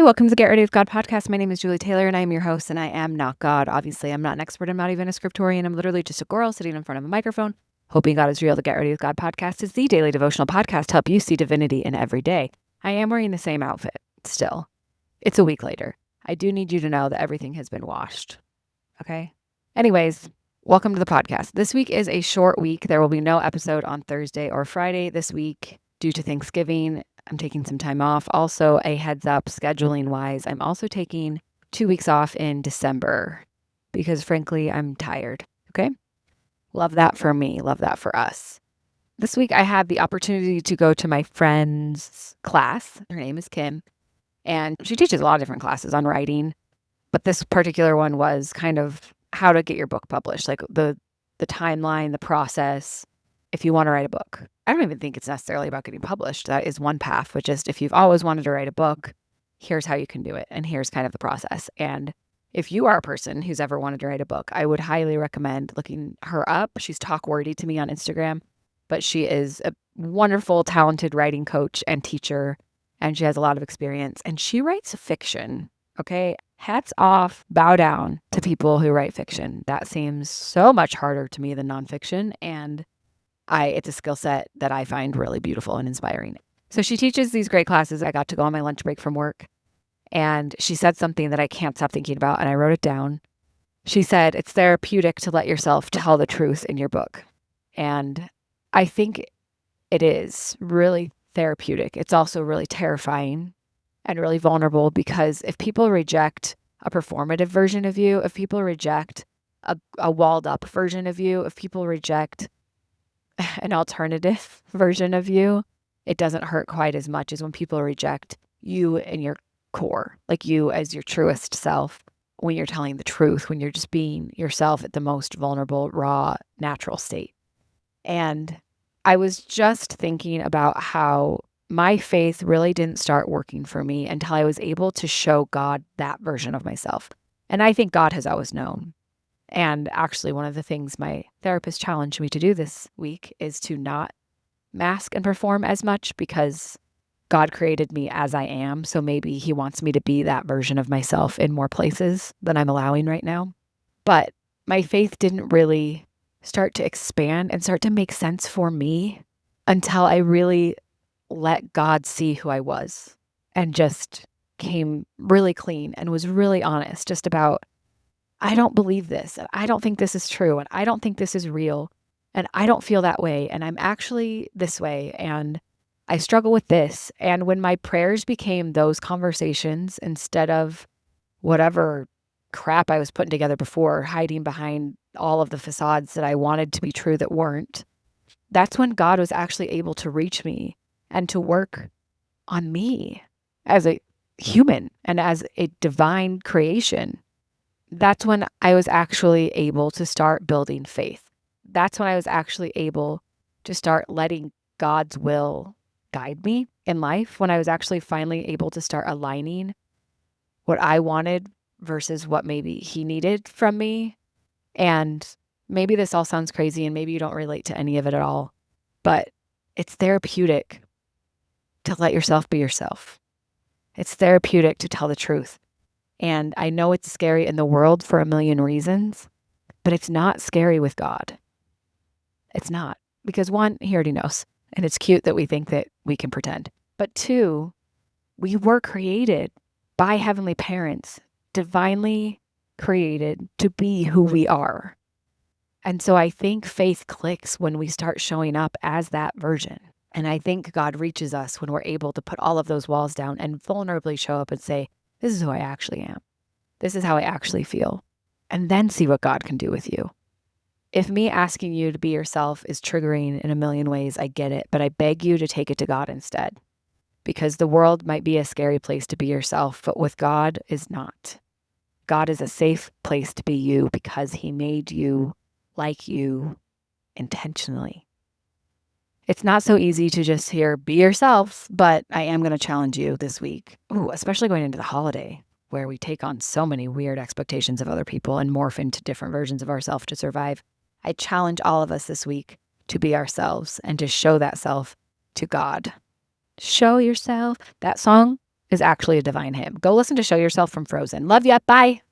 welcome to the Get Ready with God podcast. My name is Julie Taylor, and I am your host, and I am not God. Obviously, I'm not an expert. I'm not even a scriptorian. I'm literally just a girl sitting in front of a microphone, hoping God is real. The Get Ready with God podcast is the daily devotional podcast to help you see divinity in every day. I am wearing the same outfit still. It's a week later. I do need you to know that everything has been washed. Okay? Anyways, welcome to the podcast. This week is a short week. There will be no episode on Thursday or Friday this week due to Thanksgiving. I'm taking some time off. Also, a heads up scheduling wise, I'm also taking 2 weeks off in December because frankly, I'm tired. Okay. Love that for me. Love that for us. This week, I had the opportunity to go to my friend's class. Her name is Kim, and she teaches a lot of different classes on writing, but this particular one was kind of how to get your book published, like the timeline, the process, if you want to write a book. I don't even think it's necessarily about getting published. That is one path, which is if you've always wanted to write a book, here's how you can do it. And here's kind of the process. And if you are a person who's ever wanted to write a book, I would highly recommend looking her up. She's Talk Wordy to me on Instagram, but she is a wonderful, talented writing coach and teacher, and she has a lot of experience. And she writes fiction, okay? Hats off, bow down to people who write fiction. That seems so much harder to me than nonfiction, and it's a skill set that I find really beautiful and inspiring. So she teaches these great classes. I got to go on my lunch break from work, and she said something that I can't stop thinking about, and I wrote it down. She said, it's therapeutic to let yourself tell the truth in your book. And I think it is really therapeutic. It's also really terrifying and really vulnerable, because if people reject a performative version of you, if people reject a walled up version of you, if people reject an alternative version of you, it doesn't hurt quite as much as when people reject you and your core, like you as your truest self, when you're telling the truth, when you're just being yourself at the most vulnerable, raw, natural state. And I was just thinking about how my faith really didn't start working for me until I was able to show God that version of myself. And I think God has always known. And actually, one of the things my therapist challenged me to do this week is to not mask and perform as much, because God created me as I am. So maybe he wants me to be that version of myself in more places than I'm allowing right now. But my faith didn't really start to expand and start to make sense for me until I really let God see who I was and just came really clean and was really honest just about, I don't believe this, and I don't think this is true, and I don't think this is real, and I don't feel that way, and I'm actually this way, and I struggle with this. And when my prayers became those conversations instead of whatever crap I was putting together before, hiding behind all of the facades that I wanted to be true that weren't, that's when God was actually able to reach me and to work on me as a human and as a divine creation. That's when I was actually able to start building faith. That's when I was actually able to start letting God's will guide me in life, when I was actually finally able to start aligning what I wanted versus what maybe he needed from me. And maybe this all sounds crazy and maybe you don't relate to any of it at all, but it's therapeutic to let yourself be yourself. It's therapeutic to tell the truth. And I know it's scary in the world for a million reasons, but it's not scary with God. It's not. Because one, he already knows. And it's cute that we think that we can pretend. But two, we were created by heavenly parents, divinely created to be who we are. And so I think faith clicks when we start showing up as that version. And I think God reaches us when we're able to put all of those walls down and vulnerably show up and say, this is who I actually am. This is how I actually feel. And then see what God can do with you. If me asking you to be yourself is triggering in a million ways, I get it, but I beg you to take it to God instead. Because the world might be a scary place to be yourself, but with God is not. God is a safe place to be you because he made you like you intentionally. It's not so easy to just hear, be yourself, but I am going to challenge you this week. Ooh, especially going into the holiday, where we take on so many weird expectations of other people and morph into different versions of ourselves to survive. I challenge all of us this week to be ourselves and to show that self to God. Show yourself. That song, is actually a divine hymn. Go listen to Show Yourself from Frozen. Love ya. Bye.